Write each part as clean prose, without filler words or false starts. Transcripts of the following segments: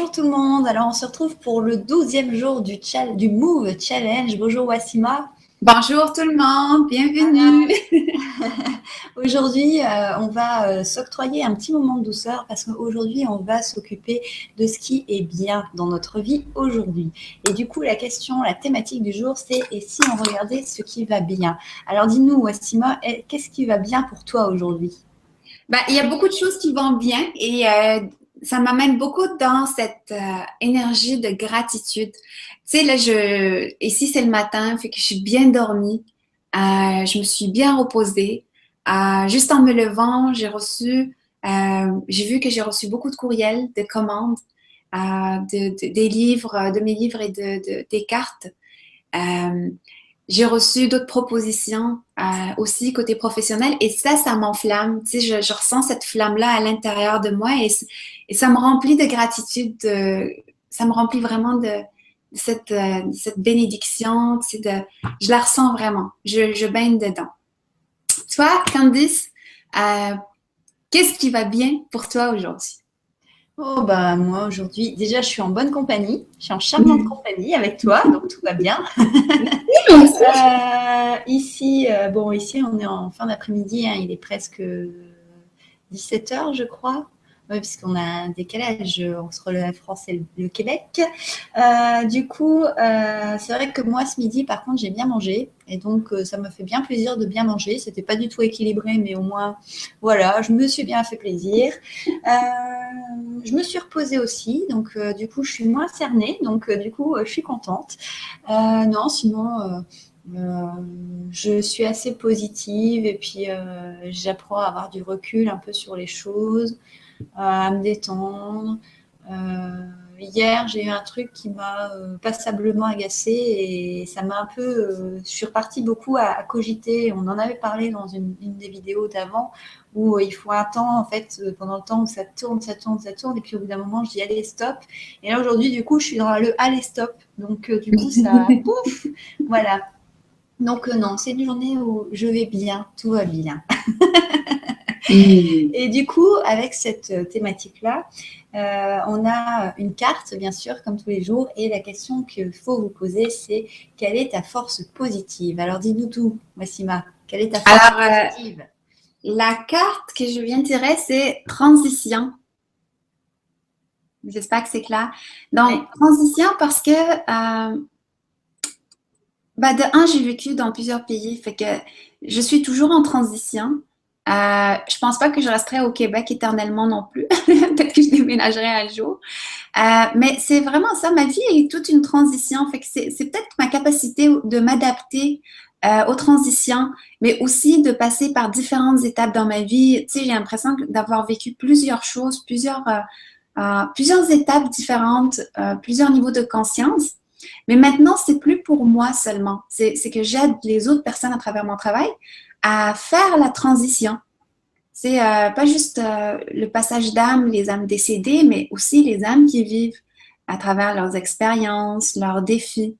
Bonjour tout le monde, alors on se retrouve pour le 12e jour du Move Challenge. Bonjour Wassima. Bonjour tout le monde, bienvenue. Aujourd'hui, on va s'octroyer un petit moment de douceur parce qu'aujourd'hui, on va s'occuper de ce qui est bien dans notre vie aujourd'hui. Et du coup, la thématique du jour, c'est « Et si on regardait ce qui va bien ?» Alors dis-nous Wassima, qu'est-ce qui va bien pour toi aujourd'hui? Il y a beaucoup de choses qui vont bien et ça m'amène beaucoup dans cette énergie de gratitude. Tu sais, là, ici c'est le matin, fait que je suis bien dormie, je me suis bien reposée. Juste en me levant, j'ai vu que j'ai reçu beaucoup de courriels, de commandes, des livres, de mes livres et des cartes. Euh, J'ai reçu d'autres propositions aussi côté professionnel et ça m'enflamme. Tu sais, je ressens cette flamme-là à l'intérieur de moi et ça me remplit de gratitude. Ça me remplit vraiment de cette bénédiction. Tu sais, je la ressens vraiment. Je baigne dedans. Toi, Candice, euh, qu'est-ce qui va bien pour toi aujourd'hui? Oh bah moi aujourd'hui, déjà je suis en bonne compagnie, je suis en charmante compagnie avec toi, donc tout va bien. Ici on est en fin d'après-midi, hein, il est presque 17 h je crois. Oui, puisqu'on a un décalage entre la France et le Québec. Du coup, c'est vrai que moi, ce midi, par contre, j'ai bien mangé. Et donc, ça me fait bien plaisir de bien manger. C'était pas du tout équilibré, mais au moins, voilà, je me suis bien fait plaisir. Je me suis reposée aussi. Donc, du coup, je suis moins cernée. Donc, du coup, je suis contente. Non, sinon... je suis assez positive et puis j'apprends à avoir du recul un peu sur les choses, à me détendre. Hier, j'ai eu un truc qui m'a passablement agacée et ça m'a un peu. Je suis repartie beaucoup à cogiter. On en avait parlé dans une des vidéos d'avant où il faut un temps, en fait, pendant le temps où ça tourne, ça tourne, ça tourne. Et puis au bout d'un moment, je dis allez, stop. Et là, aujourd'hui, du coup, je suis dans le allez, stop. Donc, du coup, ça. Pouf. Voilà. Donc, non, c'est une journée où je vais bien, tout va bien. Mm. Et du coup, avec cette thématique-là, on a une carte, bien sûr, comme tous les jours. Et la question qu'il faut vous poser, c'est quelle est ta force positive? Alors, dis-nous tout, Massima. Quelle est ta force Alors, positive? la carte que je viens de tirer, c'est transition. J'espère que c'est clair. Ouais. Donc, transition parce que, de un, j'ai vécu dans plusieurs pays, fait que je suis toujours en transition. Je pense pas que je resterai au Québec éternellement non plus. Peut-être que je déménagerai un jour. Mais c'est vraiment ça. Ma vie est toute une transition. Fait que c'est peut-être ma capacité de m'adapter aux transitions, mais aussi de passer par différentes étapes dans ma vie. Tu sais, j'ai l'impression d'avoir vécu plusieurs choses, plusieurs étapes différentes, plusieurs niveaux de conscience. Mais maintenant, c'est plus pour moi seulement. C'est que j'aide les autres personnes à travers mon travail à faire la transition. C'est pas juste le passage d'âme, les âmes décédées, mais aussi les âmes qui vivent à travers leurs expériences, leurs défis.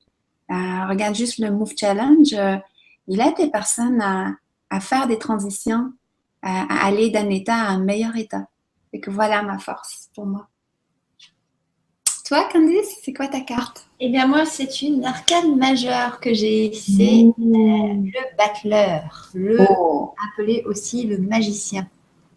Regarde juste le Move Challenge. Il aide les personnes à faire des transitions, à aller d'un état à un meilleur état. Et que voilà ma force pour moi. Toi, Candice, c'est quoi ta carte? Eh bien, moi, c'est une arcane majeure que j'ai. C'est Mmh. le battleur, Oh. appelé aussi le magicien.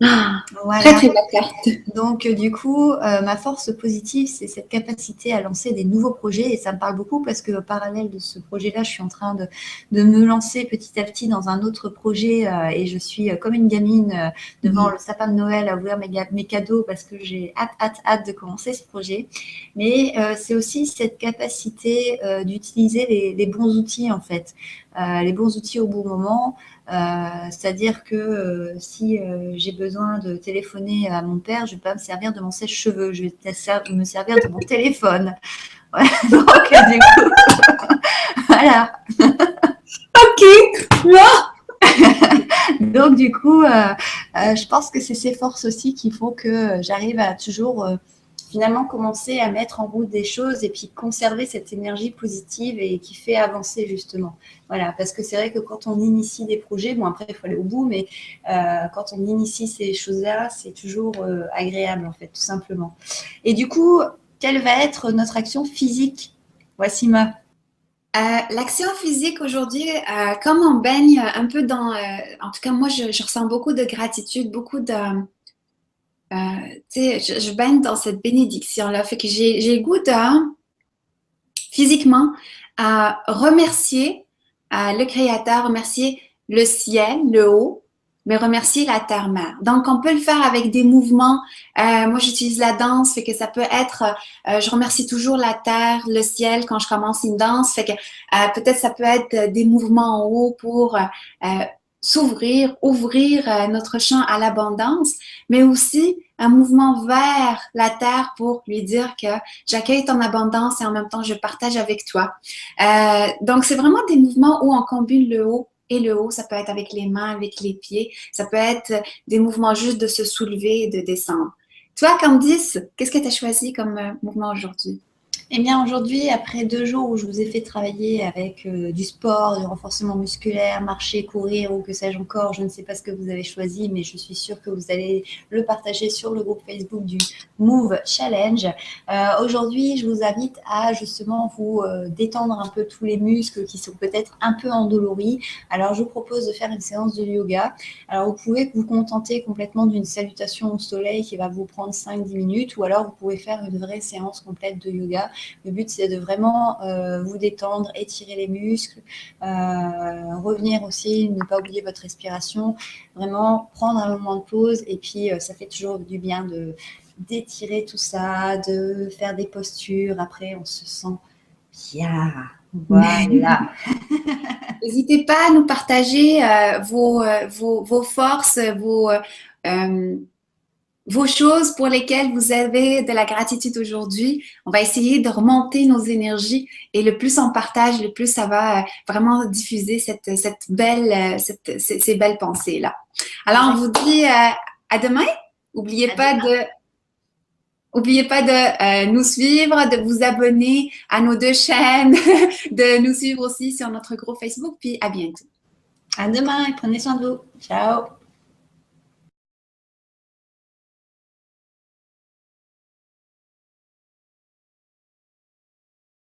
Ah, très Voilà. très belle carte. Donc, du coup, ma force positive, c'est cette capacité à lancer des nouveaux projets et ça me parle beaucoup parce qu'en parallèle de ce projet-là, je suis en train de me lancer petit à petit dans un autre projet et je suis comme une gamine devant le sapin de Noël à ouvrir mes cadeaux parce que j'ai hâte de commencer ce projet. Mais c'est aussi cette capacité d'utiliser les bons outils, en fait. Les bons outils au bon moment. C'est-à-dire que si j'ai besoin de téléphoner à mon père, je ne vais pas me servir de mon sèche-cheveux, je vais me servir de mon téléphone. Ouais, donc, du coup, voilà. Ok, wow. Donc, du coup, je pense que c'est ces forces aussi qui font que j'arrive à toujours finalement commencer à mettre en route des choses et puis conserver cette énergie positive et qui fait avancer justement. Voilà, parce que c'est vrai que quand on initie des projets, bon après il faut aller au bout, mais quand on initie ces choses-là, c'est toujours agréable en fait, tout simplement. Et du coup, quelle va être notre action physique? Wassima. L'action physique aujourd'hui, comme on baigne un peu dans, en tout cas moi je ressens beaucoup de gratitude, beaucoup de, tu sais, je baigne dans cette bénédiction-là, fait que j'ai le goût de, physiquement, remercier le Créateur, remercier le ciel, le haut, mais remercier la terre-mère. Donc, on peut le faire avec des mouvements. Moi, j'utilise la danse, fait que ça peut être, je remercie toujours la terre, le ciel quand je commence une danse, fait que peut-être ça peut être des mouvements en haut pour s'ouvrir, ouvrir notre champ à l'abondance, mais aussi un mouvement vers la terre pour lui dire que j'accueille ton abondance et en même temps je partage avec toi. Donc, c'est vraiment des mouvements où on combine le haut et le haut. Ça peut être avec les mains, avec les pieds. Ça peut être des mouvements juste de se soulever et de descendre. Toi, Candice, qu'est-ce que tu as choisi comme mouvement aujourd'hui? Eh bien, aujourd'hui, après 2 jours où je vous ai fait travailler avec du sport, du renforcement musculaire, marcher, courir ou que sais-je encore, je ne sais pas ce que vous avez choisi, mais je suis sûre que vous allez le partager sur le groupe Facebook du Move Challenge. Aujourd'hui, je vous invite à justement vous détendre un peu tous les muscles qui sont peut-être un peu endoloris. Alors, je vous propose de faire une séance de yoga. Alors, vous pouvez vous contenter complètement d'une salutation au soleil qui va vous prendre 5-10 minutes, ou alors vous pouvez faire une vraie séance complète de yoga. Le but, c'est de vraiment vous détendre, étirer les muscles, revenir aussi, ne pas oublier votre respiration, vraiment prendre un moment de pause. Et puis, ça fait toujours du bien d'étirer tout ça, de faire des postures. Après, on se sent bien. Voilà. N'hésitez pas à nous partager vos forces, vos choses pour lesquelles vous avez de la gratitude aujourd'hui. On va essayer de remonter nos énergies et le plus on partage, le plus ça va vraiment diffuser cette belle, ces belles pensées-là. Alors, on vous dit à demain. N'oubliez pas de nous suivre, de vous abonner à nos 2 chaînes, de nous suivre aussi sur notre groupe Facebook. Puis à bientôt. À demain et prenez soin de vous. Ciao.